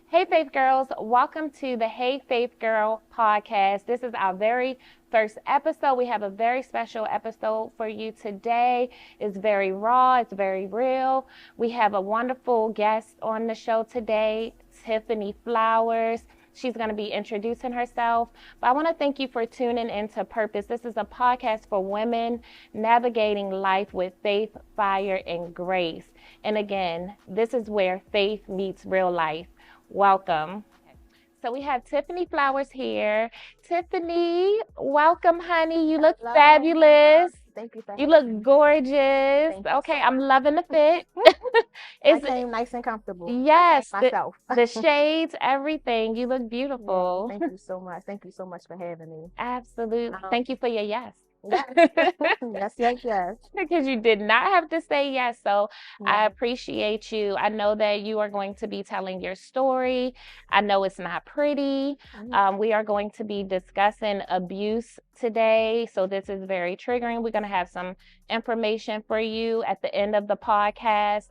Hey, Faith Girls, welcome to the Hey Faith Girl podcast. This is our very first episode. We have a very special episode for you today. It's very raw, it's very real. We have a wonderful guest on the show today, Tiffany Flowers. She's going to be introducing herself. But I want to thank you for tuning into Purpose. This is a podcast for women navigating life with faith, fire, and grace. And again, this is where faith meets real life. Welcome. So we have Tiffany Flowers here. Tiffany, welcome, honey. You look Hello. fabulous. Thank you for You having look me. gorgeous. Thank you Okay, so I'm much. loving the fit. I It's came nice and comfortable. I came yes, myself. the shades, everything. You look Yeah, beautiful. thank you so much. Thank you so much for having me. Absolutely. Um, Thank you for your yes. yes, yes, yes, yes, Because you did not have to say yes. So I yes. appreciate you. I know that you are going to be telling your story. I know it's not pretty. Mhm. We are going to be discussing abuse today. So this is very triggering. We're going to have some information for you at the end of the podcast.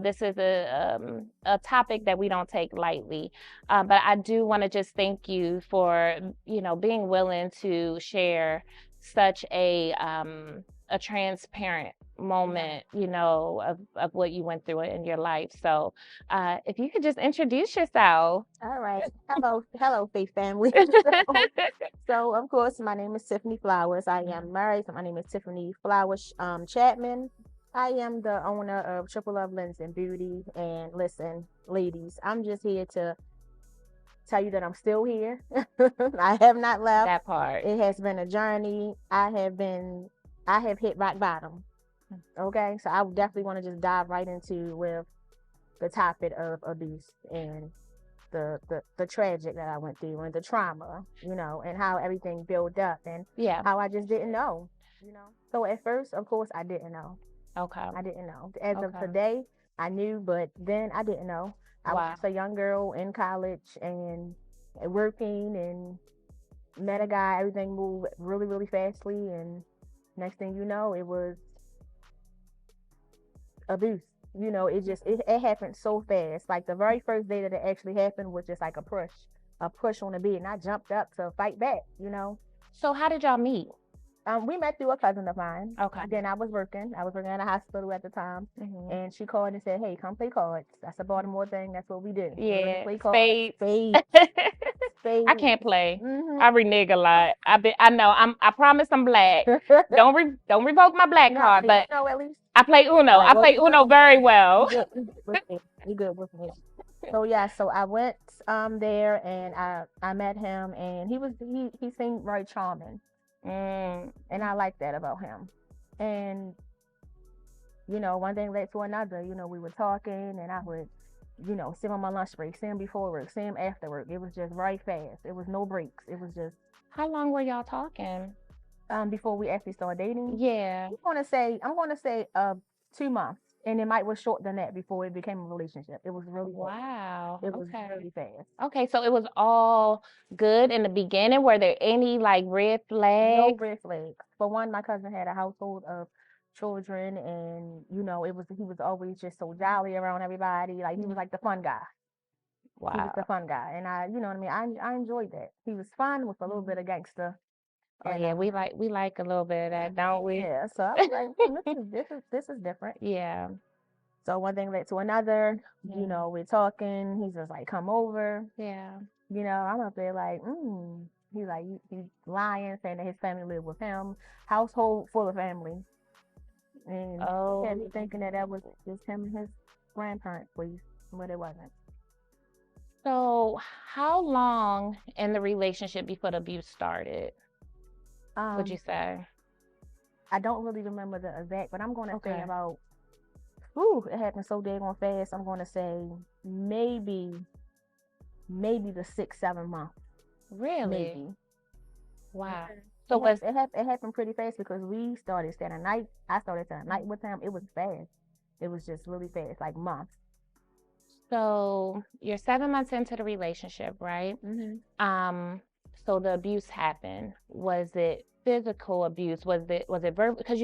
This is a topic that we don't take lightly. But I do want to just thank you for, being willing to share such a transparent Yeah. moment, of what you went through in your life. So if you could just introduce yourself. All right. Hello, Faith family. So, of course, my name is Tiffany Flowers. I am married. So my name is Tiffany Flowers Chapman. I am the owner of Triple Love Lens and Beauty. And listen, ladies, I'm just here to tell you that I'm still here. I have not left. That part. It has been a journey. I have hit rock bottom. Okay. So I would definitely want to just dive right into with the topic of abuse and the tragic that I went through and the trauma, and how everything built up and Yeah. how I just didn't know. So at first, of course, I didn't know. Okay. I didn't know. As of Okay. today, I knew, but then I didn't know. I was Wow. just a young girl in college and working and met a guy. Everything moved really, really fastly, and next thing you know, it was abuse. It happened so fast. Like the very first day that it actually happened was just like a push on the bed, and I jumped up to fight back. So how did y'all meet? We met through a cousin of mine. Okay. Then I was working. I was working at a hospital at the time, Mhm. and she called and said, "Hey, come play cards." That's a Baltimore thing. That's what we do. We really Yeah. play cards. Spades. Spades. I Spades. can't play. Mhm. I renege a lot. I know. I promise I'm black. Don't revoke my black No, card, but no, at least. I play Uno. All right. I Well, play Uno very well. you good with me. You good with me. So yeah, so I went there and I met him, and he seemed very charming, Mm. and I liked that about him. And one thing led to another. We were talking, and I would see him on my lunch break, see him before work, see him after work. It was just very fast. It was no breaks. It was just How long were y'all talking? before we actually started dating. Yeah. I'm gonna say 2 months, and it might was short than that before it became a relationship. It was really fast. Wow. It was Okay. really fast. Okay, so it was all good in the beginning. Were there any like red No flags? red flags. For one, my cousin had a household of children, and he was always just so jolly around everybody. Like he was like the fun guy. He was the Wow. fun guy, and you know what I mean. I enjoyed that. He was fun with a little bit of gangster, Oh and yeah, we like a little bit of that, don't we? yeah. So I was like, this is different. Yeah. So one thing led to another. Yeah. We're talking. He's just like, come over. Yeah. I'm up there like, He's like, he's lying, saying that his family lived with him. Household full of family. And he had me Oh. thinking that was just him and his grandparents, please, but it wasn't. So how long in the relationship before the abuse started, would you Um, say? I don't really remember the exact, but I'm gonna say Okay. about, ooh, it happened so daggone fast. I'm gonna say maybe the 6, 7 months, Really? maybe. Wow. Mhm. So was It happened pretty fast because we started staying a night. I started staying a night with him. It was fast. It was just really fast, like months. so you're 7 months into the relationship, right? Hmm. Um, So the abuse happened. Was it physical abuse? Was it verbal? Because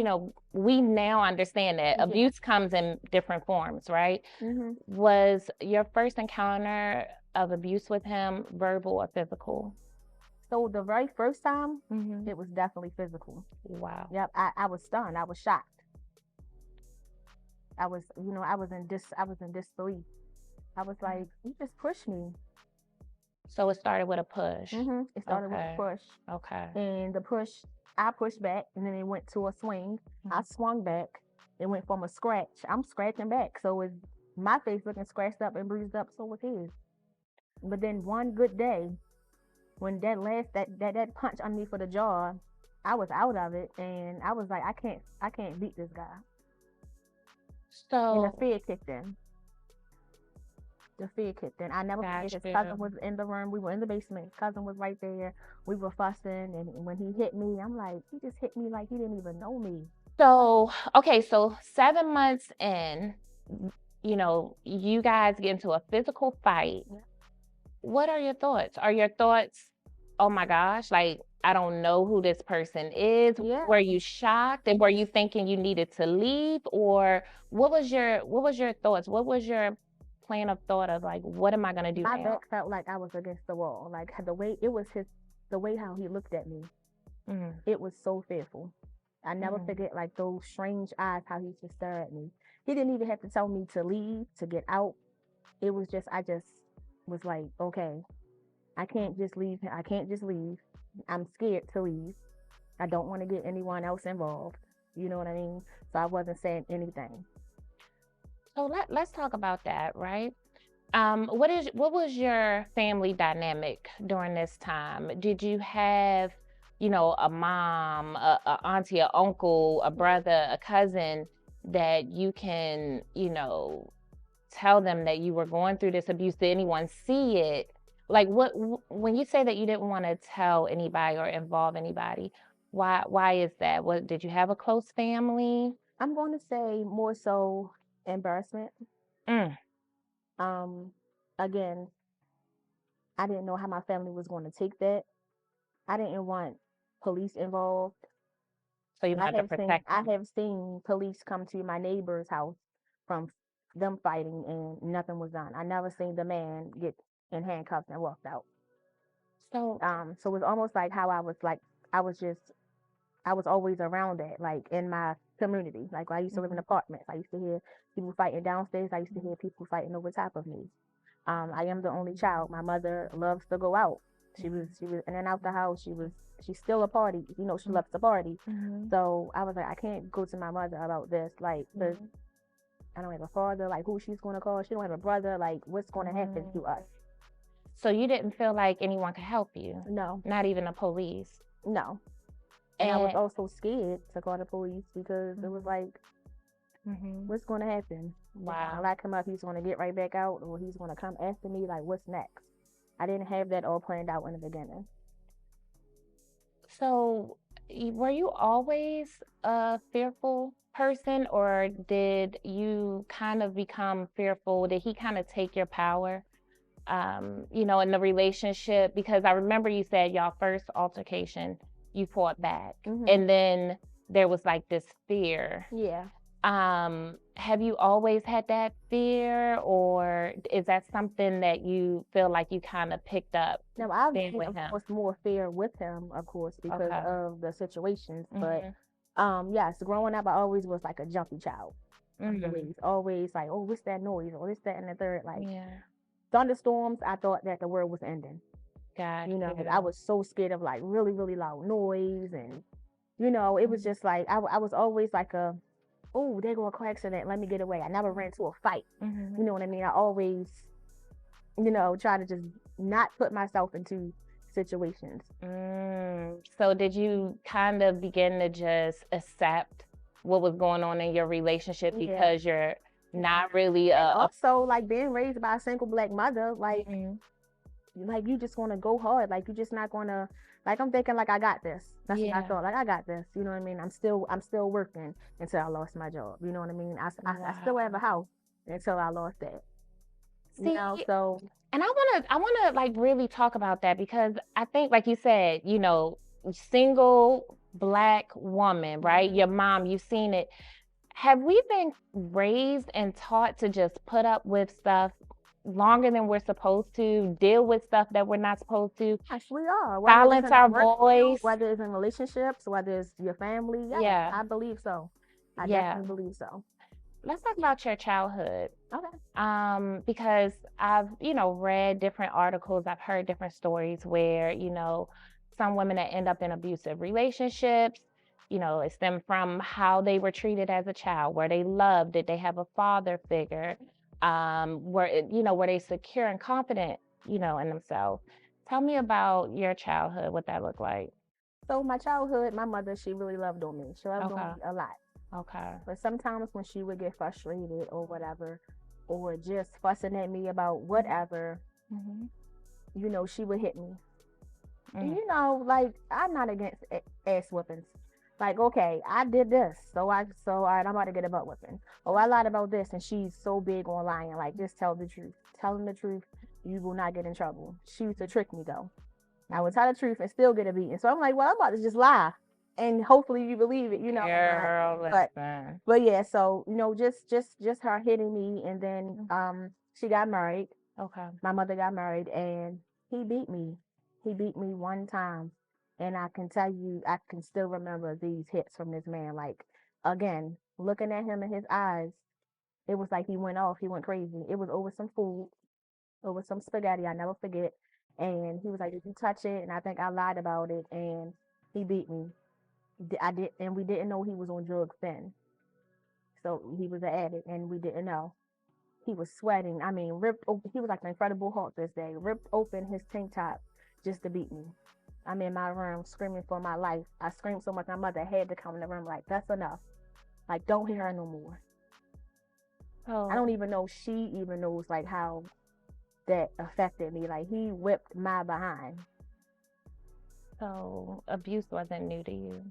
we now understand that Yeah. abuse comes in different forms, right? Hmm. Was your first encounter of abuse with him verbal or physical? So the very first time, Mm-hmm. it was definitely physical. Wow. Yep, I was stunned. I was shocked. I was in disbelief. I was like, you just pushed me. So it started with a push. It started with a Okay. push, Okay. and the push, I pushed back, and then it went to a swing. I swung back. It went from a scratch. I'm scratching back, so it's my face looking scratched up and bruised up. So was his. But then one good day, when that punch on me for the jaw, I was out of it, and I was like, I can't beat this guy. And the So, fear kicked in. The fear kicked in. I never forget. got His cousin you. was in the room. We were in the basement. His cousin was right there. We were fussing, and when he hit me, I'm like, he just hit me like he didn't even know me. So, okay, so 7 months in, you guys get into a physical fight. Yeah. What are your thoughts? Are your thoughts, oh my gosh, like I don't know who this person is? Yeah. Were you shocked and were you thinking you needed to leave? Or what was your thoughts? What was your plan of thought of like, what am I gonna do My now? back felt like I was against the wall. Like the way it was the way how he looked at me. Mm, It was so fearful. I never mm. forget like those strange eyes how he just stared at me. He didn't even have to tell me to leave, to get out. It was just I just was like, okay, I can't just leave. I can't just leave. I'm scared to leave. I don't want to get anyone else involved. You know what I mean? So I wasn't saying anything. So let's talk about that, right? What was your family dynamic during this time? Did you have, a mom, a auntie, a uncle, a brother, a cousin that you can, tell them that you were going through this abuse? Did anyone see it? Like when you say that you didn't want to tell anybody or involve anybody, why is that? What did you have a close family? I'm going to say more so embarrassment. Mm. Um, Again, I didn't know how my family was going to take that. I didn't want police involved. So you I wanted to have seen protect I them. have seen police come to my neighbor's house from them fighting and nothing was done. I never seen the man get in handcuffs and walked out. So So it's almost like how I was like I was just I was always around that, like in my community. Like I used to live in mhm, apartments. I used to hear people fighting downstairs. I used to hear people fighting over top of me. I am the only child. My mother loves to go out. She was in and out the house. She's still a party. She loves to party. mhm, So I was like, I can't go to my mother about this, like, because mhm. I don't have a father. Like, who she's gonna call? She don't have a brother. Like, what's gonna happen to us? So you didn't feel like anyone could help you, No, not even the police. no. And I was And also scared to call the police because it was like, mhm, what's gonna happen? When I wow. lock him up, he's gonna get right back out, or he's gonna come after me. Like, what's next? I didn't have that all planned out in the beginning. So were you always a fearful person, or did you kind of become fearful? Did he kind of take your power, in the relationship? Because I remember you said y'all first altercation, you fought back, Hmm. and then there was like this fear. Yeah. Have you always had that fear, or is that something that you feel like you kind of picked up Now I've being had, with of him? course, more fear with him, of course, because Okay. of the situations. But Mhm. yes, growing up, I always was like a jumpy child. Mhm. Always like, oh, what's that noise? Or this, that, and the third. Like Yeah. thunderstorms, I thought that the world was ending. Got 'Cause I you. was so scared of like really, really loud noise, and it was Mhm. just like I was always like oh, there go a car accident. Let me get away. I never ran into a fight. You Mhm. know what I mean? I always, try to just not put myself into situations. So did you kind of begin to just accept what was going on in your relationship Yeah. because you're not really And a also like being raised by a single black mother, Mhm. like you just gonna go hard. Like you just not gonna like I'm thinking like I got this. That's what I Yeah. thought. Like I got this. You know what I mean? I'm still working until I lost my job. You know what I mean? I still have a Wow. house until I lost that. See, So and I wanna like really talk about that because I think, like you said, single black woman, right? mhm. Your mom, you've seen it. Have we been raised and taught to just put up with stuff longer than we're supposed to, deal with stuff that we're not supposed to, Yes, we are. Whether it's silence in the our work field, voice? whether it's in relationships, whether it's your family. Yes, Yeah, I believe so. I yeah. definitely believe so. Let's talk about your childhood. Okay. Because I've, read different articles, I've heard different stories where, some women that end up in abusive relationships, it stemmed from how they were treated as a child, were they loved, did they have a father figure, were they secure and confident, in themselves. Tell me about your childhood, what that looked like. So my childhood, my mother, she really loved on me. She loved on Okay. me a lot. Okay. But sometimes when she would get frustrated or whatever, or just fussing at me about whatever, Mm-hmm. she would hit me. Mm. Like I'm not against ass whippings. Like, okay, I did this, so all right, I'm about to get a butt whipping. Oh, I lied about this, and she's so big on lying. Like, just tell the truth. Telling the truth, you will not get in trouble. She used to trick me though. I would tell the truth and still get a beating. So I'm like, well, I'm about to just lie, and hopefully you believe it, Girl, But listen. yeah, so just her hitting me, and then she got married. Okay. My mother got married, and he beat me. He beat me one time, and I can tell you, I can still remember these hits from this man. Like, again, looking at him in his eyes, it was like he went off. He went crazy. It was over some food, over some spaghetti. I never forget. And he was like, "Did you touch it?" And I think I lied about it, and he beat me. I did, and we didn't know he was on drugs then. So he was an addict, and we didn't know. He was sweating. I mean, ripped open. He was like an Incredible Hulk this day. Ripped open his tank top just to beat me. I'm in my room screaming for my life. I screamed so much my mother had to come in the room like, that's enough. Like, don't hear her no more. I don't So, even know she even knows like how that affected me. Like, he whipped my behind. so abuse wasn't new to you.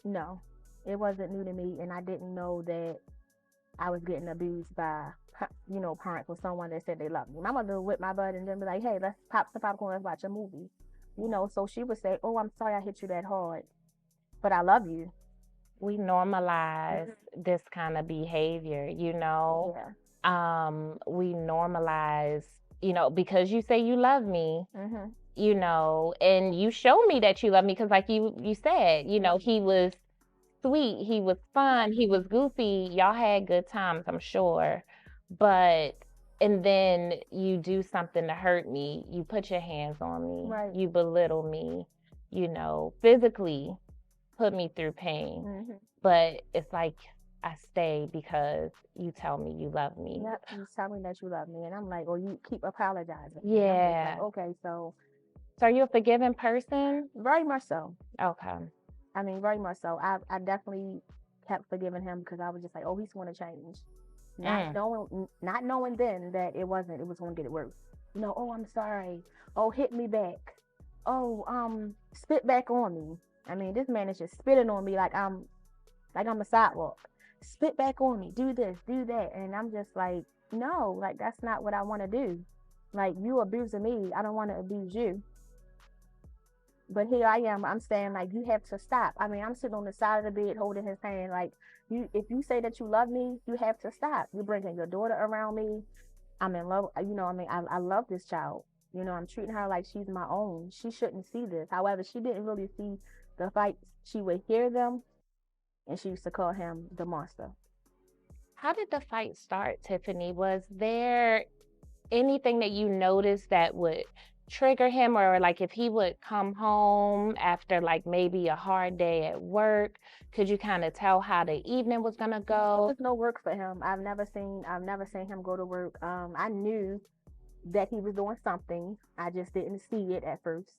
No, it wasn't new to me, and I didn't know that I was getting abused by, parents or someone that said they loved me. My mother would whip my butt and then be like, hey, let's pop some popcorn, let's watch a movie. So she would say, oh, I'm sorry I hit you that hard, but I love you. We normalize this kind of behavior, Yeah. We normalize, because you say you love me, Mm-hmm. and you show me that you love me because like you said, he was sweet, he was fun, he was goofy, y'all had good times, I'm sure. But and then you do something to hurt me, you put your hands on me, Right. you belittle me, physically put me through pain. Mm-hmm. But it's like I stay because you tell me you love me. Yep. You tell me that you love me, and I'm like, oh, you keep apologizing. And I'm just Yeah. like, okay, so So are you a forgiving person? very much so. Okay. I mean, very much so. I definitely kept forgiving him because I was just like, oh, he's going to change. Not knowing then that it wasn't. It was going to get worse. Oh, I'm sorry. Oh, hit me back. Oh, spit back on me. I mean, this man is just spitting on me like I'm a sidewalk. Spit back on me. Do this, do that, and I'm just like, no, like that's not what I want to do. Like you abusing me, I don't want to abuse you. But here I am. I'm saying like you have to stop. I mean, I'm sitting on the side of the bed holding his hand. Like if you say that you love me, you have to stop. You're bringing your daughter around me. I'm in love. I mean, I love this child. I'm treating her like she's my own. She shouldn't see this. However, she didn't really see the fights. She would hear them, and she used to call him the monster. How did the fight start, Tiffany? Was there anything that you noticed that would trigger him, or like if he would come home after like maybe a hard day at work, could you kind of tell how the evening was gonna go? There's no work for him. I've never seen him go to work. I knew that he was doing something. I just didn't see it at first.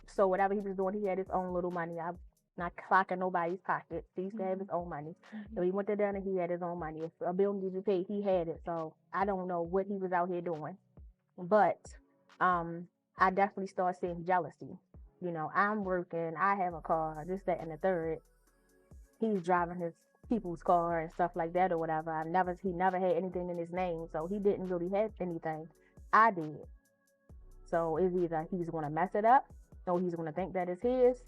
So whatever he was doing, he had his own little money. I'm not clocking nobody's pocket. He used to have his own money. So he went to dinner, he had his own money. If a bill needed to pay, he had it. So I don't know what he was out here doing. But I definitely started seeing jealousy. I'm working, I have a car, this, that, and the third. He's driving his people's car and stuff like that or whatever. He never had anything in his name, so he didn't really have anything. I did. So it's either he's gonna mess it up or he's gonna think that it's his,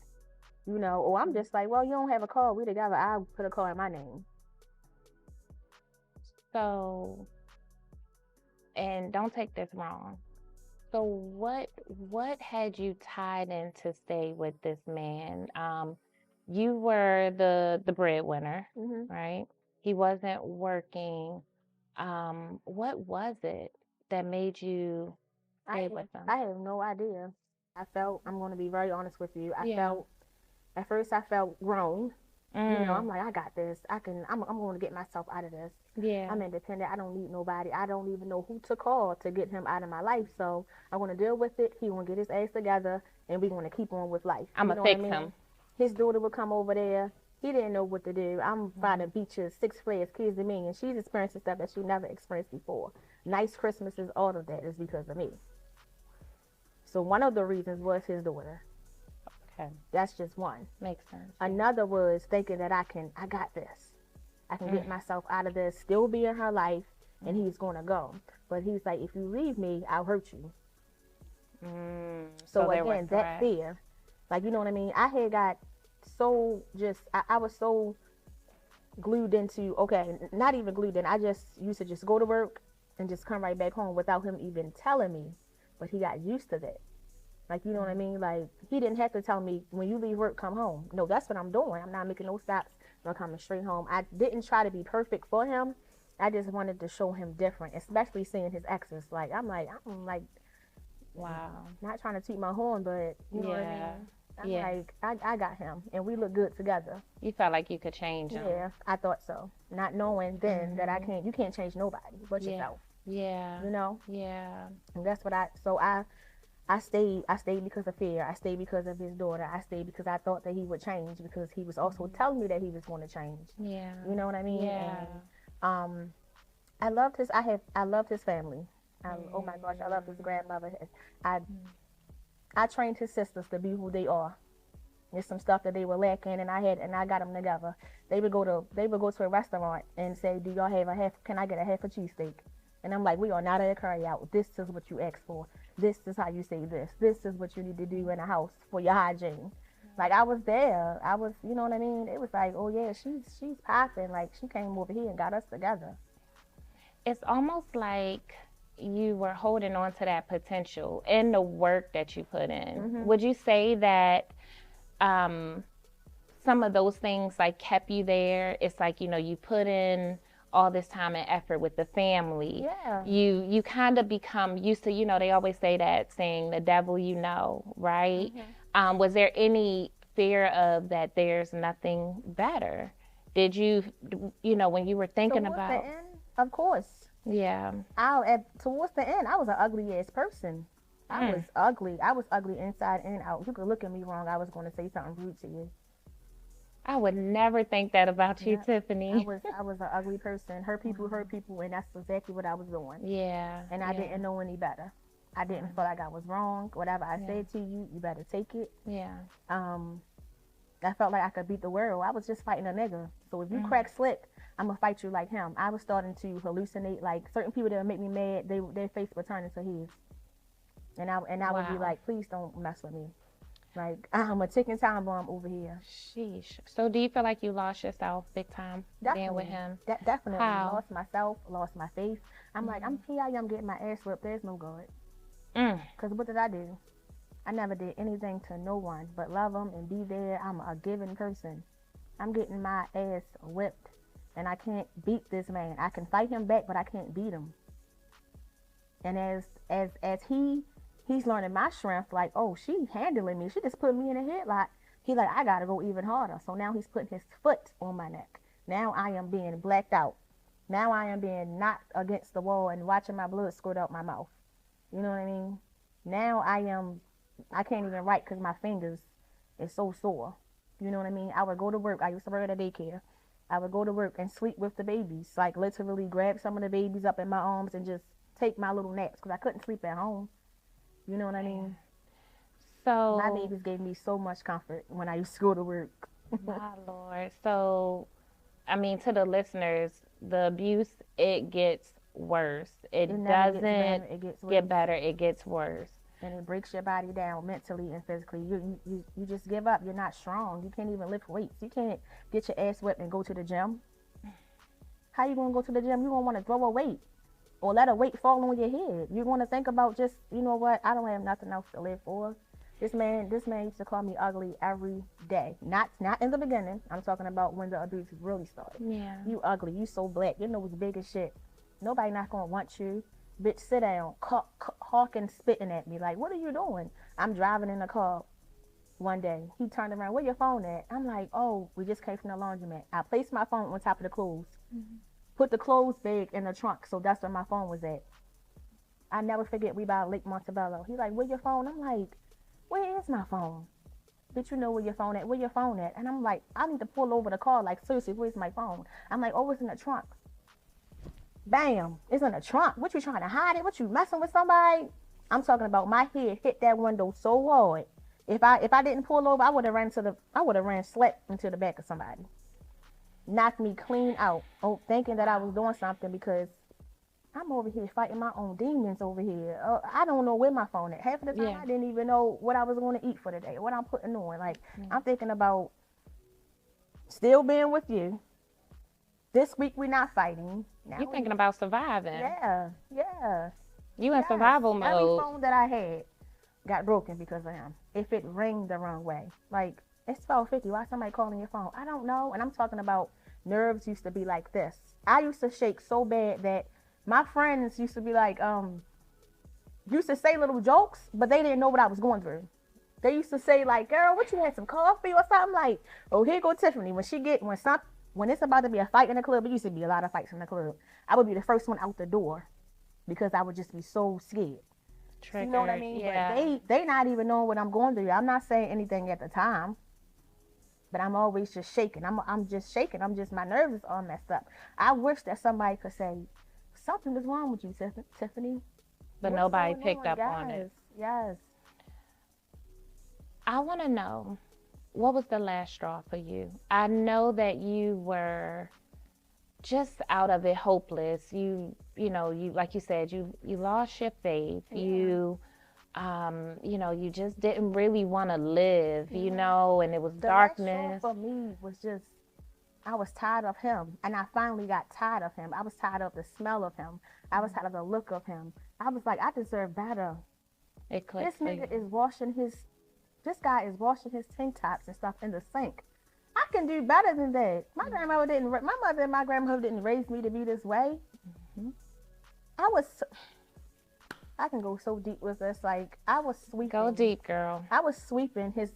or I'm just like, well, you don't have a car, we together, I'll put a car in my name. So, and don't take this wrong. So what had you tied in to stay with this man? You were the breadwinner, Hmm. right? He wasn't working. What was it that made you stay with him? I have no idea. I'm going to be very honest with you. Yeah. At first, I felt grown. I'm Mm, like, I got this. I'm going to get myself out of this. yeah. I'm independent. I don't need nobody. I don't even know who to call to get him out of my life. So I'm going to deal with it. He going to get his ass together and we're going to keep on with life. I'm You gonna know what I fix mean? him. His daughter would come over there. He didn't know what to do. I'm finding beaches, Six Flags, Kids and Me, and she's experiencing stuff that she never experienced before. Nice Christmases, all of that is because of me. So one of the reasons was his daughter. Okay. That's just one. Makes sense. Another was thinking that I got this. I can get myself out of this, still be in her life, and he's going to go. But he's like, if you leave me, I'll hurt you. So there were again, that fear, like, you know what I mean? I had got so I was so glued into, okay, not even glued in. I just used to just go to work and just come right back home without him even telling me. But he got used to that. Like, you know what I mean? Like, he didn't have to tell me, when you leave work, come home. No, that's what I'm doing. I'm not making no stops. I'm coming straight home. I didn't try to be perfect for him. I just wanted to show him different, especially seeing his exes. Like, I'm like, wow. not trying to toot my horn, but you know what I mean? I'm Yeah. like, I got him, and we look good together. You felt like you could change him. Yeah, I thought so. Not knowing then that you can't change nobody but yourself. Yeah. You know? Yeah. And that's what I stayed because of fear. I stayed because of his daughter. I stayed because I thought that he would change, because he was also telling me that he was going to change. Yeah. You know what I mean? Yeah. And I loved his family. Oh my gosh, I loved his grandmother. I I trained his sisters to be who they are. There's some stuff that they were lacking, and I got them together. They would go to a restaurant and say, "Do y'all have a half? Can I get a half a cheesesteak?" And I'm like, "We are not at a carry out. This is what you ask for. This is how you say this. This is what you need to do in the house for your hygiene." Like, I was there. You know what I mean? It was like, oh yeah, she's popping. Like, she came over here and got us together. It's almost like you were holding on to that potential in the work that you put in. Would you say that um, some of those things like kept you there? It's like, you put in all this time and effort with the family. Yeah. You kind of become used to, they always say that saying, the devil right? Was there any fear of that there's nothing better? Did you, when you were thinking Towards about? the end, of course. Yeah. Towards the end, I was an ugly ass person. I was ugly. I was ugly inside and out. You could look at me wrong, I was going to say something rude to you. I would never think that about you, Tiffany. I was an ugly person. Hurt people, and that's exactly what I was doing. Yeah. And I didn't know any better. I didn't feel like I was wrong. Whatever I said to you, you better take it. Yeah. I felt like I could beat the world. I was just fighting a nigga. So if you crack slick, I'm gonna fight you like him. I was starting to hallucinate. Like, certain people that would make me mad, their face would turn into his. And I would be like, please don't mess with me. Like, I'm a ticking time bomb over here. Sheesh. So do you feel like you lost yourself big time being with him? Definitely. How? Lost myself, lost my faith. I'm like, I'm getting my ass whipped. There's no God. Because what did I do? I never did anything to no one but love them and be there. I'm a giving person. I'm getting my ass whipped, and I can't beat this man. I can fight him back, but I can't beat him. And as he's learning my strength, like, oh, she handling me. She just put me in a headlock. He like, I gotta go even harder. So now he's putting his foot on my neck. Now I am being blacked out. Now I am being knocked against the wall and watching my blood squirt out my mouth. You know what I mean? Now I can't even write because my fingers is so sore. You know what I mean? I would go to work. I used to work at a daycare. I would go to work and sleep with the babies. Like, literally grab some of the babies up in my arms and just take my little naps because I couldn't sleep at home. You know what I mean? So my babies gave me so much comfort when I used to go to work. my Lord. So I mean, to the listeners, the abuse, it gets worse. It It never gets doesn't better. It gets get worse. better, it gets worse. And it breaks your body down mentally and physically. You just give up. You're not strong. You can't even lift weights. You can't get your ass whipped and go to the gym. How you gonna go to the gym? You gonna want to throw a weight or let a weight fall on your head. You're gonna think about just, you know what? I don't have nothing else to live for. This man used to call me ugly every day. Not in the beginning. I'm talking about when the abuse really started. Yeah. You ugly. You so black. Your nose big as shit. Nobody not gonna want you. Bitch, sit down. Hawking, spitting at me. Like, what are you doing? I'm driving in the car one day. He turned around. Where your phone at? I'm like, oh, we just came from the laundromat. I placed my phone on top of the clothes. Mm-hmm. Put the clothes bag in the trunk. So that's where my phone was at. I never forget we by Lake Montebello. He's like, where your phone? I'm like, where is my phone? Bitch, you know where your phone at? Where your phone at? And I'm like, I need to pull over the car. Like, seriously, where's my phone? I'm like, oh, it's in the trunk. Bam, it's in the trunk. What you trying to hide it? What you messing with somebody? I'm talking about my head hit that window so hard. If I didn't pull over, I would have ran slept into the back of somebody. Knocked me clean out. Oh, thinking that I was doing something because I'm over here fighting my own demons over here. I don't know where my phone at. Half of the time, Yeah. I didn't even know what I was going to eat for the day, what I'm putting on. Like, I'm thinking about still being with you. This week, we're not fighting. Now You thinking about surviving. Yeah. You in Yes. survival Every mode. phone that I had got broken because of him. If it rang the wrong way. Like, it's 12:50. Why somebody calling your phone? I don't know. And I'm talking about nerves used to be like this. I used to shake so bad that my friends used to be like, used to say little jokes, but they didn't know what I was going through. They used to say like, girl, what you had some coffee or something? Like, oh, here go Tiffany. When it's about to be a fight in the club, it used to be a lot of fights in the club. I would be the first one out the door because I would just be so scared. Triggered. You know what I mean? Yeah. But they not even knowing what I'm going through. I'm not saying anything at the time, but I'm always just shaking. I'm just shaking. My nerves is all messed up. I wish that somebody could say something is wrong with you, Tiffany. But What's nobody going picked up on it. Yes. I want to know, what was the last straw for you? I know that you were just out of it hopeless. You like you said, you lost your faith. Yeah. You just didn't really want to live, and it was The last straw darkness. for me was just I was tired of him, and I finally got tired of him. I was tired of the smell of him. I was tired of the look of him. I was like, I deserve better. It clicked This for nigga you. is washing this guy is washing his tank tops and stuff in the sink. I can do better than that. My mother and my grandmother didn't raise me to be this way. Mm-hmm. I can go so deep with this. Like, I was sweeping. Go deep, girl. I was sweeping his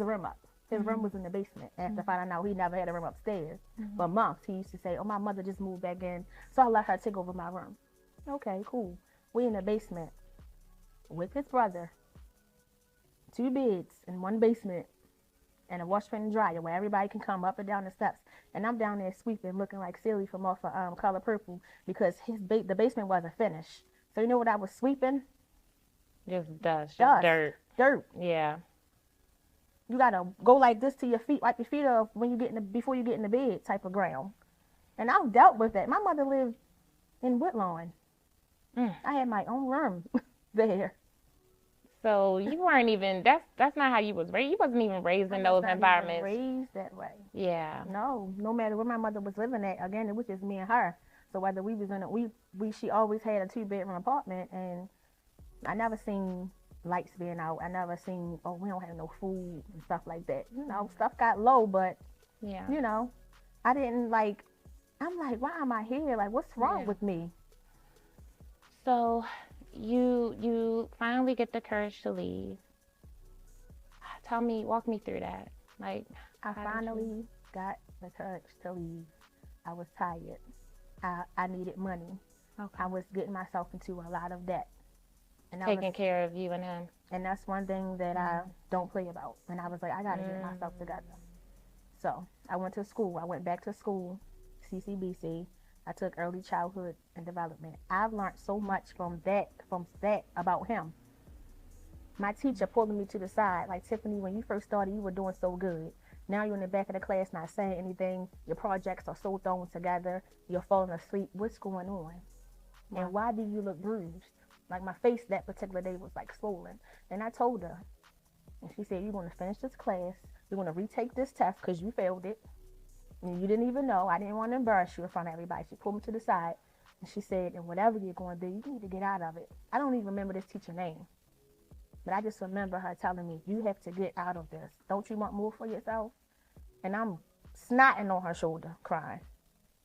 room up. His room was in the basement. After finding out he never had a room upstairs. For months, he used to say, oh, my mother just moved back in, so I let her take over my room. Okay, cool. We in the basement with his brother. 2 beds in one basement. And a wash and dryer where everybody can come up and down the steps. And I'm down there sweeping, looking like Silly from off of Color Purple because the basement wasn't finished. So you know what I was sweeping? Just dust, Dust. dirt. Dirt. Yeah. You gotta go like this to your feet, wipe your feet off before you get in the bed type of ground. And I've dealt with that. My mother lived in Woodlawn. I had my own room there. So you weren't even, that's not how you was raised. You wasn't even raised in those environments. Raised that way. Yeah. No matter where my mother was living at, again, it was just me and her. So whether we was she always had a 2-bedroom apartment, and I never seen lights being out. I never seen, oh, we don't have no food and stuff like that. Stuff got low, but Yeah. I didn't like. I'm like, why am I here? Like, what's wrong with me? So you finally get the courage to leave. Walk me through that. Like, I finally got the courage to leave. I was tired. I needed money. Okay. I was getting myself into a lot of debt. And Taking care of you and him. And that's one thing that I don't play about. And I was like, I got to get myself together. So I went to school. I went back to school, CCBC. I took early childhood and development. I've learned so much from that about him. My teacher pulling me to the side, like, Tiffany, when you first started, you were doing so good. Now you're in the back of the class not saying anything. Your projects are so thrown together. You're falling asleep. What's going on? Wow. And why do you look bruised? Like my face that particular day was like swollen. And I told her, and she said, you're going to finish this class. You're going to retake this test because you failed it. And you didn't even know. I didn't want to embarrass you in front of everybody. She pulled me to the side and she said, and whatever you're going to do, you need to get out of it. I don't even remember this teacher's name. But I just remember her telling me, you have to get out of this. Don't you want more for yourself? And I'm snotting on her shoulder, crying.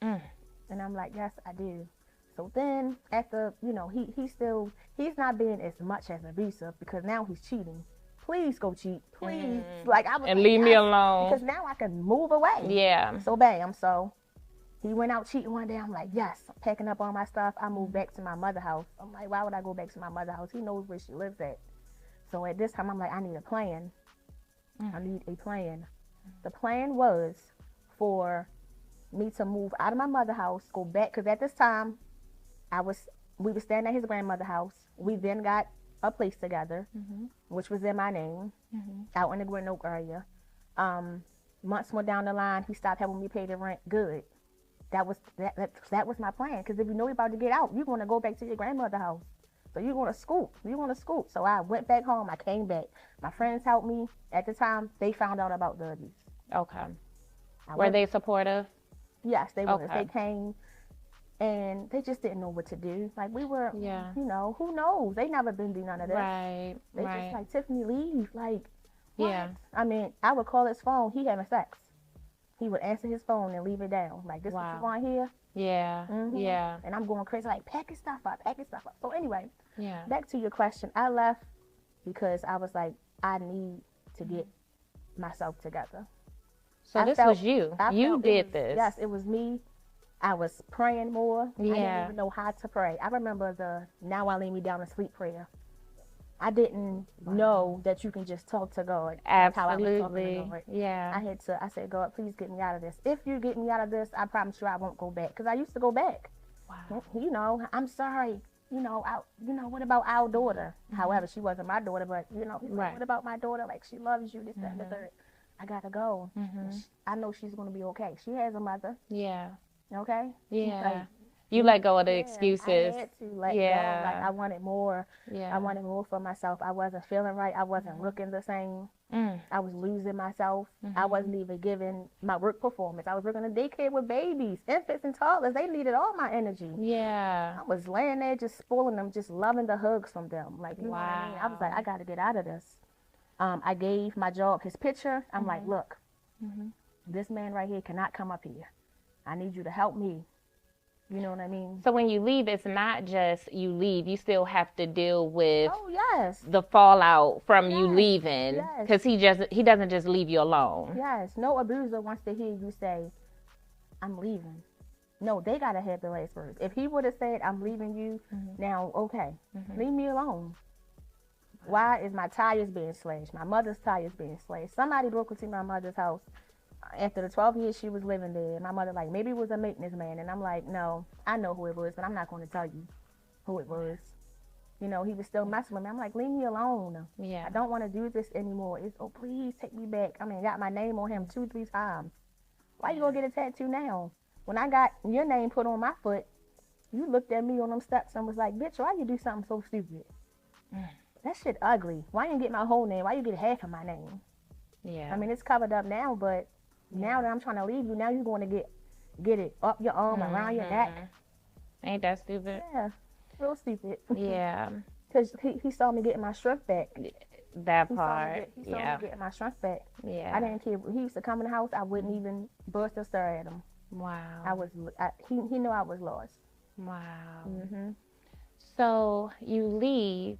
And I'm like, yes, I do. So then after, you know, he's not being as much as abusive because now he's cheating. Please go cheat. Please. Like I was And like, leave me yes, alone. because now I can move away. Yeah. So bam. So he went out cheating one day. I'm like, yes, I'm packing up all my stuff. I moved back to my mother's house. I'm like, why would I go back to my mother's house? He knows where she lives at. So at this time, I'm like, I need a plan. I need a plan. The plan was for me to move out of my mother's house, go back, because at this time, we were staying at his grandmother's house. We then got a place together, which was in my name, out in the Green Oak area. Months more down the line, he stopped helping me pay the rent. Good. That was my plan. Because if you know you're about to get out, you're going to go back to your grandmother's house. So you're going to scoop. You're going to scoop. So I went back home. I came back. My friends helped me. At the time, they found out about the abuse. Okay. Were they supportive? Yes, they were. Okay. They came, and they just didn't know what to do. Like we were, Yeah. you know, who knows? They never been through none of this. Right. They just like, Tiffany, leave. Like, what? Yeah. I mean, I would call his phone. He having sex. He would answer his phone and leave it down. Like, this what you want here? Yeah. Yeah. And I'm going crazy, like, pack his stuff up, pack his stuff up. So anyway, Yeah. back to your question. I left because I was like, I need to get myself together. So this was you. You did this. Yes, it was me. I was praying more. Yeah. I didn't even know how to pray. I remember the now I lay me down to sleep prayer. I didn't know that you can just talk to God. That's how I was talking to God. Yeah. I said, God, please get me out of this. If you get me out of this, I promise you I won't go back. Because I used to go back. Wow. You know, I'm sorry. You know, what about our daughter? However, she wasn't my daughter, but, you know, like, what about my daughter? Like, she loves you, this, that, and the third. I got to go. I know she's going to be okay. She has a mother. Yeah. Okay? Yeah. Like, you let go of the excuses. I had to let go. Like, I wanted more. Yeah. I wanted more for myself. I wasn't feeling right. I wasn't looking the same. I was losing myself. I wasn't even giving my work performance. I was working in daycare with babies, infants and toddlers. They needed all my energy. Yeah. I was laying there just spoiling them, just loving the hugs from them. Like, you know what I mean? I was like, I got to get out of this. I gave my job his picture. I'm like, look, this man right here cannot come up here. I need you to help me. You know what I mean? So when you leave, it's not just you leave. You still have to deal with the fallout from you leaving. Because he doesn't just leave you alone. Yes. No abuser wants to hear you say, I'm leaving. No, they got to have the last word. If he would have said, I'm leaving you, now, okay, leave me alone. Why is my tires being slashed? My mother's tires being slashed. Somebody broke into my mother's house. After the 12 years she was living there, my mother like, maybe it was a maintenance man. And I'm like, no, I know who it was, but I'm not going to tell you who it was. You know, he was still messing with me. I'm like, leave me alone. Yeah. I don't want to do this anymore. Oh, please take me back. I mean, got my name on him 2-3 times. Why you gonna get a tattoo now? When I got your name put on my foot, you looked at me on them steps and was like, bitch, why you do something so stupid? That shit ugly. Why you didn't get my whole name? Why you get half of my name? Yeah. I mean, it's covered up now, but now that I'm trying to leave you, now you're going to get it up your arm, around your neck. Ain't that stupid? Yeah, real stupid. Yeah. Because he saw me getting my strength back. That part. He saw me getting my strength back. Yeah. I didn't care. He used to come in the house, I wouldn't even burst or stare at him. Wow. He knew I was lost. Wow. So you leave,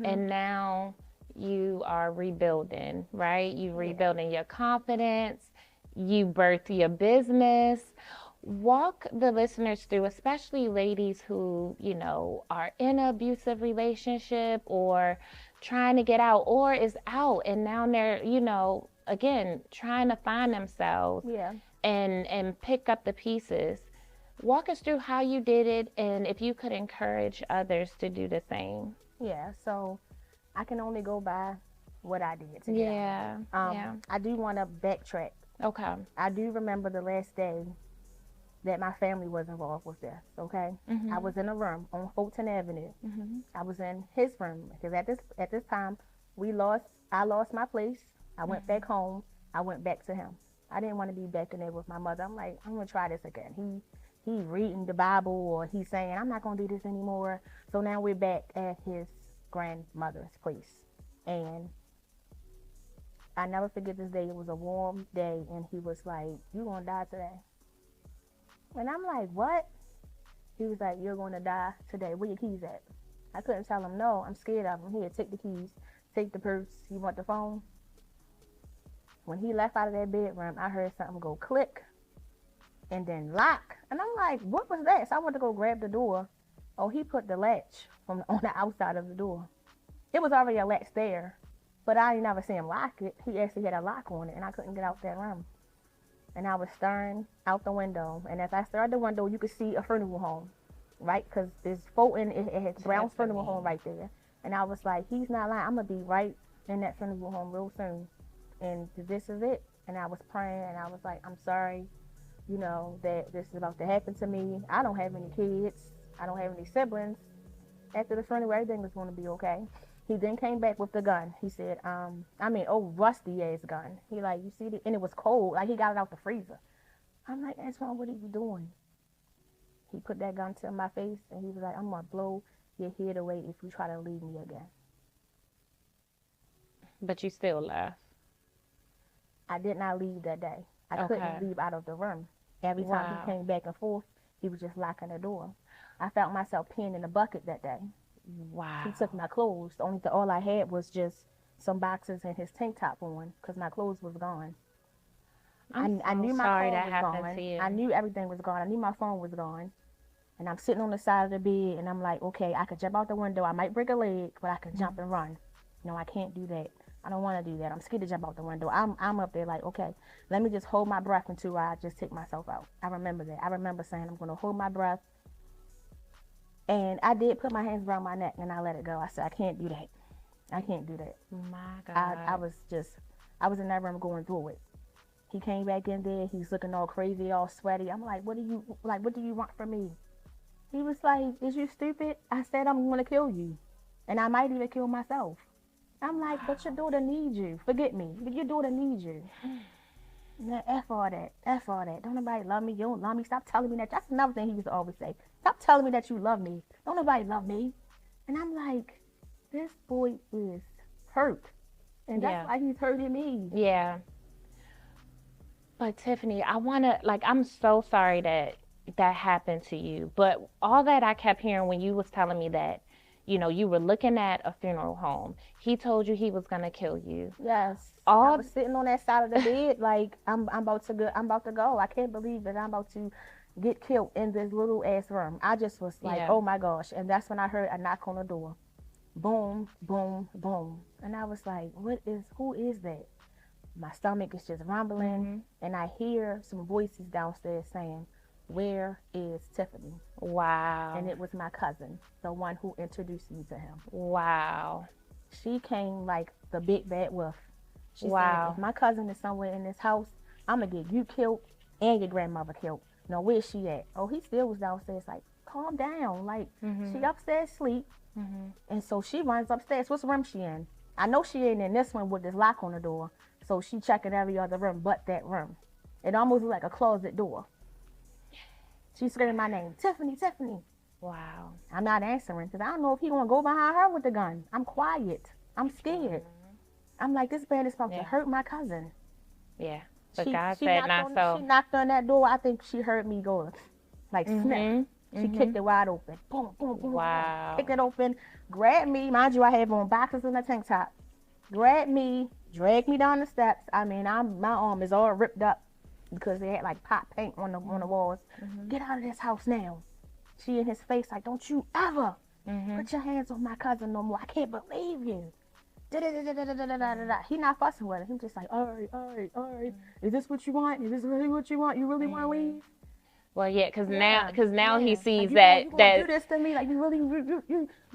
and now you are rebuilding, right? You rebuilding your confidence. You birth your business. Walk the listeners through, especially ladies who, you know, are in an abusive relationship or trying to get out or is out and now they're, you know, again, trying to find themselves and pick up the pieces. Walk us through how you did it and if you could encourage others to do the same. Yeah, so I can only go by what I did together. I do want to backtrack Okay. I do remember the last day that my family was involved with this, okay? I was in a room on Fulton Avenue. I was in his room because at this time I lost my place. I went back home. I went back to him. I didn't want to be back in there with my mother. I'm like, I'm gonna try this again. He reading the Bible or he's saying I'm not gonna do this anymore. So now we're back at his grandmother's place. And I never forget this day. It was a warm day and he was like, "You gonna die today?" And I'm like, "What?" He was like, "You're gonna die today. Where your keys at?" I couldn't tell him no. I'm scared of him. Here, take the keys, take the purse. You want the phone? When he left out of that bedroom, I heard something go click and then lock. And I'm like, what was that? So I went to go grab the door. Oh, he put the latch from on the outside of the door. It was already a latch there, but I ain't never seen him lock it. He actually had a lock on it, and I couldn't get out that room. And I was staring out the window. And as I stared out the window, you could see a funeral home, right? Because there's Fulton, it has Brown's funeral home right there. And I was like, he's not lying. I'm going to be right in that funeral home real soon. And this is it. And I was praying, and I was like, I'm sorry, that this is about to happen to me. I don't have any kids. I don't have any siblings. After the funeral, everything was going to be okay. He then came back with the gun. He said, rusty ass gun. He like, you see it? And it was cold. Like, he got it out the freezer. I'm like, Antoine, what are you doing? He put that gun to my face, and he was like, I'm going to blow your head away if you try to leave me again. But you still left. I did not leave that day. I couldn't leave out of the room. Every time he came back and forth, he was just locking the door. I felt myself peeing in a bucket that day. Wow. He took my clothes. All I had was just some boxes and his tank top on because my clothes was gone. I knew my car was gone. To you. I knew everything was gone. I knew my phone was gone. And I'm sitting on the side of the bed, and I'm like, okay, I could jump out the window. I might break a leg, but I could jump and run. No, I can't do that. I don't want to do that. I'm scared to jump out the window. I'm up there like, okay, let me just hold my breath until I just take myself out. I remember that. I remember saying I'm going to hold my breath. And I did put my hands around my neck, and I let it go. I said, I can't do that. I can't do that. My God. I was in that room going through it. He came back in there. He's looking all crazy, all sweaty. I'm like, what do you want from me? He was like, is you stupid? I said, I'm going to kill you. And I might even kill myself. I'm like, but your daughter needs you. Forget me. Your daughter needs you. Now, F all that. F all that. Don't nobody love me. You don't love me. Stop telling me that. That's another thing he used to always say. Stop telling me that you love me. Don't nobody love me. And I'm like, this boy is hurt. And that's why he's hurting me. Yeah. But Tiffany, I'm so sorry that happened to you. But all that I kept hearing when you was telling me that, you were looking at a funeral home. He told you he was going to kill you. Yes. I was sitting on that side of the bed like I'm about to go. I can't believe that I'm about to get killed in this little ass room. I just was like, oh my gosh. And that's when I heard a knock on the door. Boom, boom, boom. And I was like, who is that? My stomach is just rumbling, and I hear some voices downstairs saying, where is Tiffany? Wow. And it was my cousin, the one who introduced me to him. Wow. She came like the big bad wolf. She said, if my cousin is somewhere in this house, I'm going to get you killed and your grandmother killed. Now, where's she at? Oh, he still was downstairs like, calm down. Like, she upstairs sleep. And so she runs upstairs. What's room she in? I know she ain't in this one with this lock on the door. So she checking every other room but that room. It almost looked like a closet door. She's screaming my name, Tiffany, Tiffany. Wow. I'm not answering because I don't know if he going to go behind her with the gun. I'm quiet. I'm scared. I'm like, this man is supposed to hurt my cousin. Yeah. But God said not so. She knocked on that door. I think she heard me go, like, snap. She kicked it wide open. Boom, boom, boom. Wow. Kicked it open. Grabbed me. Mind you, I have on boxes and a tank top. Grabbed me. Dragged me down the steps. I mean, my arm is all ripped up because they had like pot paint on the walls. Get out of this house now. She in his face like, don't you ever put your hands on my cousin no more. I can't believe you. He not fussing with her. He just like, all right. Is this what you want? Is this really what you want? You really want to leave? Well, yeah, because Yeah, now he yeah. Like sees you gonna do that this to me? Like you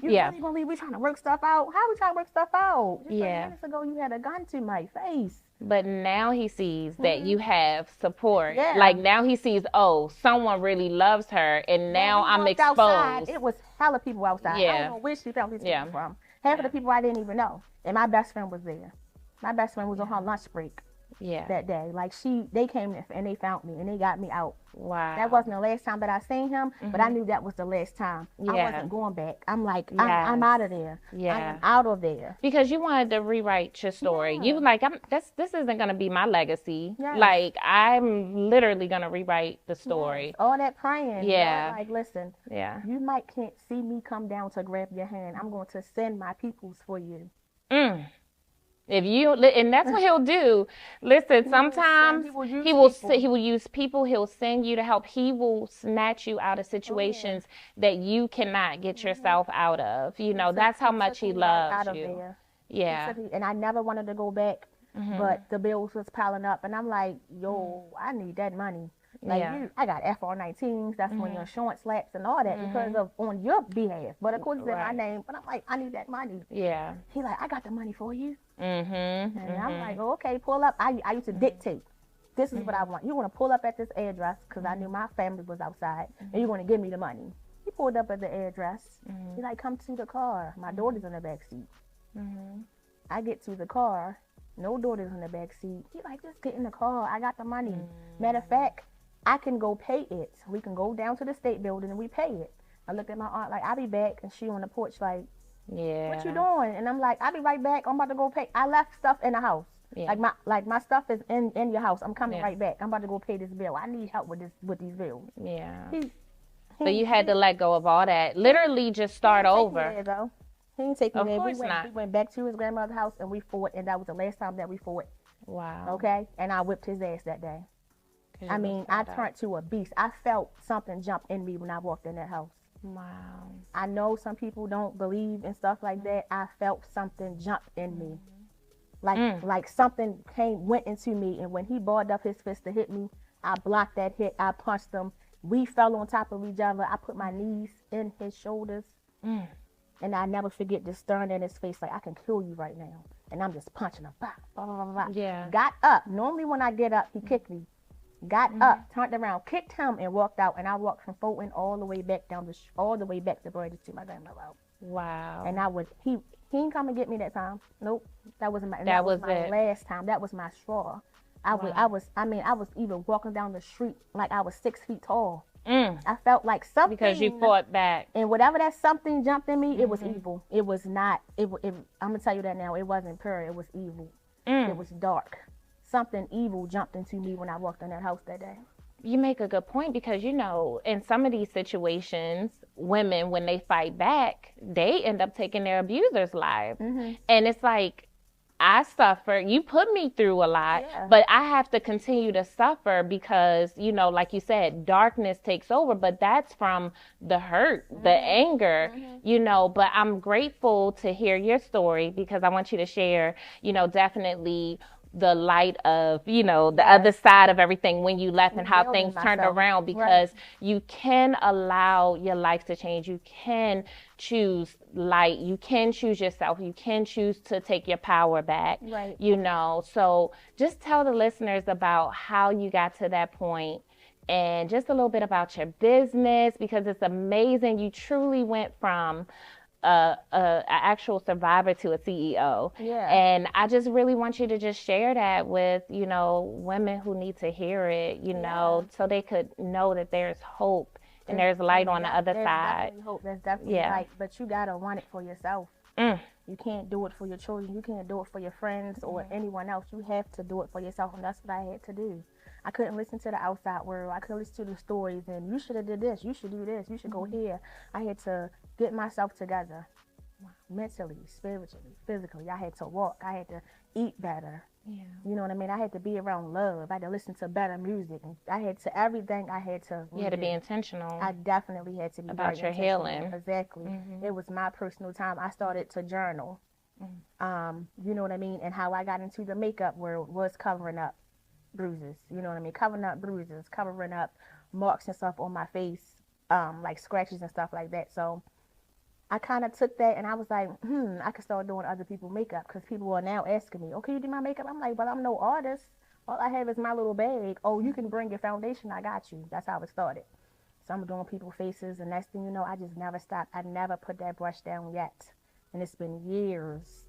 yeah, really gonna leave me trying to work stuff out? How we trying to work stuff out? Just 30 yeah. minutes ago you had a gun to my face. But now he sees that Hmm. you have support. Like Yeah. now he sees, oh, someone really loves her, and When now we I'm walked outside, exposed. it was hella people outside. I don't Yeah, know where she found these yeah, people from. Half of yeah, the people I didn't even know. And my best friend was there. My best friend was on her yeah, lunch break yeah. that day. Like they came and they found me and they got me out. That Wow. wasn't the last time that I seen him, but I Mhm. knew that was the last time. I Yeah. wasn't going back. I'm like, I'm Yes. out of there. I am Yeah. out of there. Because you wanted to rewrite your story. You Yeah. were like, this isn't gonna be my legacy. Yes. Like I'm literally gonna rewrite the Yes. story. All that praying. Lord, Yeah. like, listen, Yeah. you might can't see me come down to grab your hand. I'm going to send my peoples for you. Mm. If you and that's what he'll do. Listen, sometimes He will use people. he will use people. He'll send you to help. He will snatch you out of Oh yeah. situations that you cannot get Hmm. yourself out of. You know, that's how He much took he me right loves out of you. there. He Yeah. took me, and I never wanted to go back, Mhm. but the bills was piling up, and I'm like, Mhm. yo, I need that money. Like Yeah. I got FR19s. That's when your Mhm. insurance lapse and all that because Mhm. of on your behalf. But of course it's in my Right. name. But I'm like, I need that money. Yeah. He like, I got the money for you. Mhm. And I'm like, Mhm. oh, okay, pull up. I used to Mhm. dictate. This is what I Mhm. want. You're going to pull up at this address because I knew Mhm. my family was outside and you're Mhm. going to give me the money. He pulled up at the address. He Mhm. like, come to the car. My daughter's in the back seat. Mhm. I get to the car. No daughter's in the back seat. He like, just get in the car. I got the money. Matter of fact, I can go pay it. We can go down to the state building and we pay it. I looked at my aunt like, I'll be back. And she on the porch like, what you Yeah. doing? And I'm like, I'll be right back. I'm about to go pay. I left stuff in the house. Yeah. Like my stuff is in your house. I'm coming Yeah. right back. I'm about to go pay this bill. I need help with these bills. Yeah. He So you had he to let go of all that. Literally just he start didn't take me over. there though. He didn't take me Of there. course We not. went back to his grandmother's house and we fought, and that was the last time that we fought. Wow. Okay, and I whipped his ass that day. 'Cause I you was mean, I fed up. turned to a beast. I felt something jump in me when I walked in that house. Wow. I know some people don't believe in stuff like that. I felt something jump in me. Mm. Like something went into me, and when he balled up his fist to hit me, I blocked that hit. I punched him. We fell on top of each other. I put my knees in his shoulders, Mm. and I never forget just staring in his face like I can kill you right now, and I'm just punching him. Bah, bah, bah, bah, bah. Yeah. Got up. Normally when I get up, he kicked me. Got up, turned around, kicked him, and walked out. And I walked from Fulton all the way back all the way back to Brady to my grandmother house. Wow. And he didn't come and get me that time. Nope. That was my That was my it. last time. That was my straw. I was even walking down the street like I was 6 feet tall. Mm. I felt like something Because you fought back. and whatever that something jumped in me, it was evil. It was not. I'm gonna tell you that now. It wasn't pure. It was evil. Mm. It was dark. Something evil jumped into me when I walked in that house that day. You make a good point because you know in some of these situations women when they fight back they end up taking their abuser's life. And it's like I suffer, you put me through a lot, Yeah. but I have to continue to suffer because you know like you said darkness takes over, but that's from the hurt, the anger, you know. But I'm grateful to hear your story because I want you to share, you know, definitely the light of, you know, the other side of everything when you left and how Rebuilding things turned myself. around Right. because you can allow your life to change. You can choose light. You can choose yourself. You can choose to take your power back. Right. You know, so just tell the listeners about how you got to that point and just a little bit about your business because it's amazing. You truly went from a actual survivor to a CEO. Yeah. And I just really want you to just share that with, you know, women who need to hear it, you know, so they could know that there's hope and there's light on the other there's side. definitely hope. There's definitely Yeah. light, but you gotta want it for yourself. Mm. You can't do it for your children. You can't do it for your friends or anyone else. You have to do it for yourself, and that's what I had to do. I couldn't listen to the outside world. I couldn't listen to the stories, and you should have did this. You should do this. You should go here. I had to get myself together, mentally, spiritually, physically. I had to walk. I had to eat better. Yeah. You know what I mean? I had to be around love. I had to listen to better music. I had to everything. I had to. You had to be intentional. I definitely had to be About very your intentional. healing. Exactly. It was my personal time. I started to journal. You know what I mean? And how I got into the makeup world was covering up bruises. You know what I mean? Covering up bruises, covering up marks and stuff on my face, like scratches and stuff like that. So I kind of took that and I was like, I could start doing other people's makeup because people are now asking me, oh, can you do my makeup? I'm like, but I'm no artist. All I have is my little bag. Oh, you can bring your foundation. I got you. That's how it started. So I'm doing people's faces, and next thing you know, I just never stopped. I never put that brush down yet. And it's been years.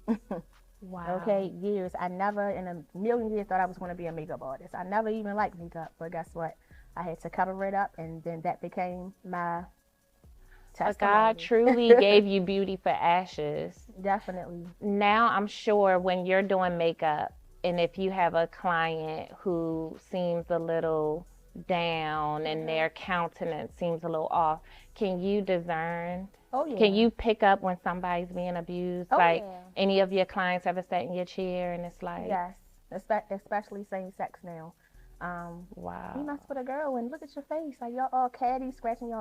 Wow. Okay, years. I never in a million years thought I was going to be a makeup artist. I never even liked makeup, but guess what? I had to cover it up, and then that became my But God testimony. truly gave you beauty for ashes. Definitely. Now I'm sure when you're doing makeup, and if you have a client who seems a little down and their countenance seems a little off, can you discern? Oh, yeah. Can you pick up when somebody's being abused? Oh, Like, yeah. any of your clients ever sat in your chair and it's like, Yes, especially same sex now. You wow. mess with a girl and look at your face, like y'all all catty, scratching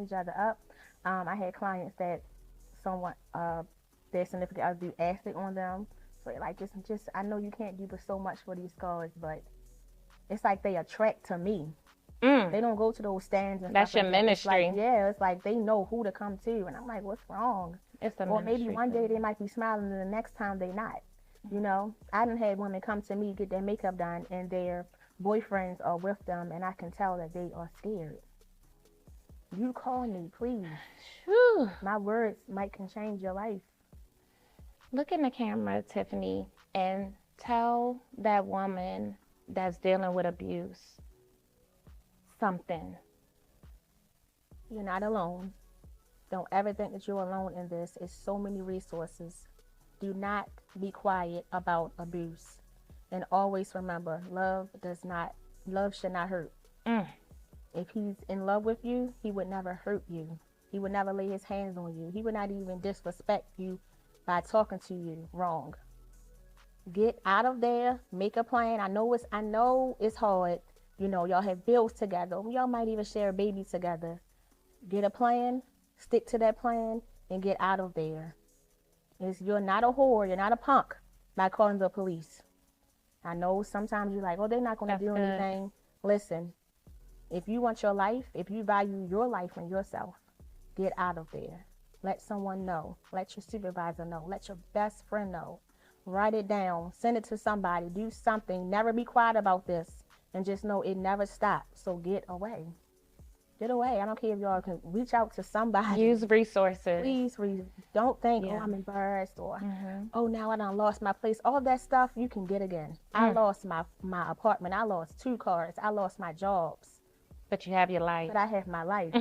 each other up. I had clients that someone, their significant other do acid on them. So like just I know you can't do but so much for these scars, but it's like they attract to me. They don't go to those stands and That's stuff your like that. It's ministry. like, yeah, it's like they know who to come to, and I'm like, what's wrong? It's a Or maybe ministry one day too. they might be smiling, and the next time they not. You know, I done had women come to me get their makeup done, and their boyfriends are with them, and I can tell that they are scared. You call me, please. Whew. My words can change your life. Look in the camera, Tiffany, and tell that woman that's dealing with abuse something. You're not alone. Don't ever think that you're alone in this. It's so many resources. Do not be quiet about abuse. And always remember, love should not hurt. If he's in love with you, he would never hurt you. He would never lay his hands on you. He would not even disrespect you by talking to you wrong. Get out of there. Make a plan. I know it's hard. You know, y'all have bills together. Y'all might even share a baby together. Get a plan, stick to that plan, and get out of there. You're not a whore, you're not a punk by calling the police. I know sometimes you're like, oh, they're not going to do anything. Listen, if you want your life, if you value your life and yourself, get out of there. Let someone know. Let your supervisor know. Let your best friend know. Write it down. Send it to somebody. Do something. Never be quiet about this. And just know it never stops. So get away. Get away. I don't care if y'all can reach out to somebody. Use resources. Please, don't think, oh, I'm embarrassed, or oh, now I done lost my place. All that stuff you can get again. I lost my apartment. I lost 2 cars. I lost my jobs. But you have your life. But I have my life.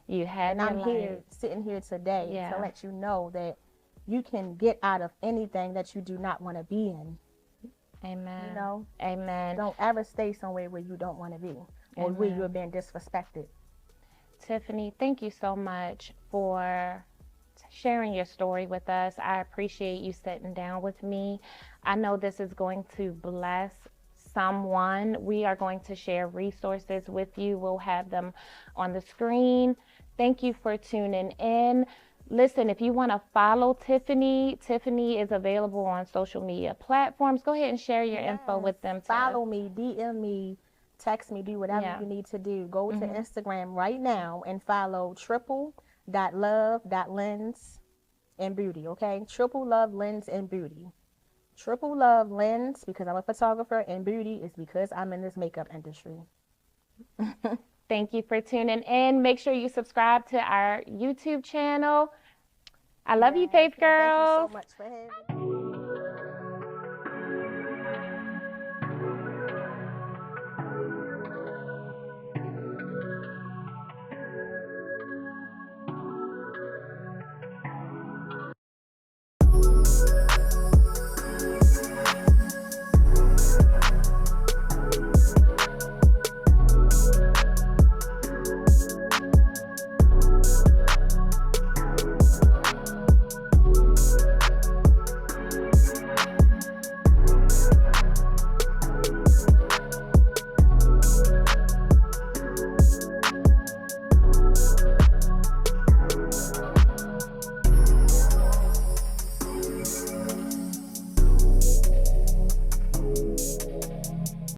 You have your life. And I'm here, sitting here today to let you know that you can get out of anything that you do not want to be in. Amen. You know? Amen. Don't ever stay somewhere where you don't want to be. Or where you're being disrespected. Tiffany, thank you so much for sharing your story with us. I appreciate you sitting down with me. I know this is going to bless someone. We are going to share resources with you. We'll have them on the screen. Thank you for tuning in. Listen, if you want to follow Tiffany, Tiffany is available on social media platforms. Go ahead and share your info with them. Follow me, DM me, text me, do whatever you need to do. Go to Instagram right now and follow triple.love.lens and beauty, okay? Triple Love Lens and Beauty. Triple Love Lens because I'm a photographer, and beauty is because I'm in this makeup industry. Thank you for tuning in. Make sure you subscribe to our YouTube channel. I love you, Faith Girls. Thank you so much for having me.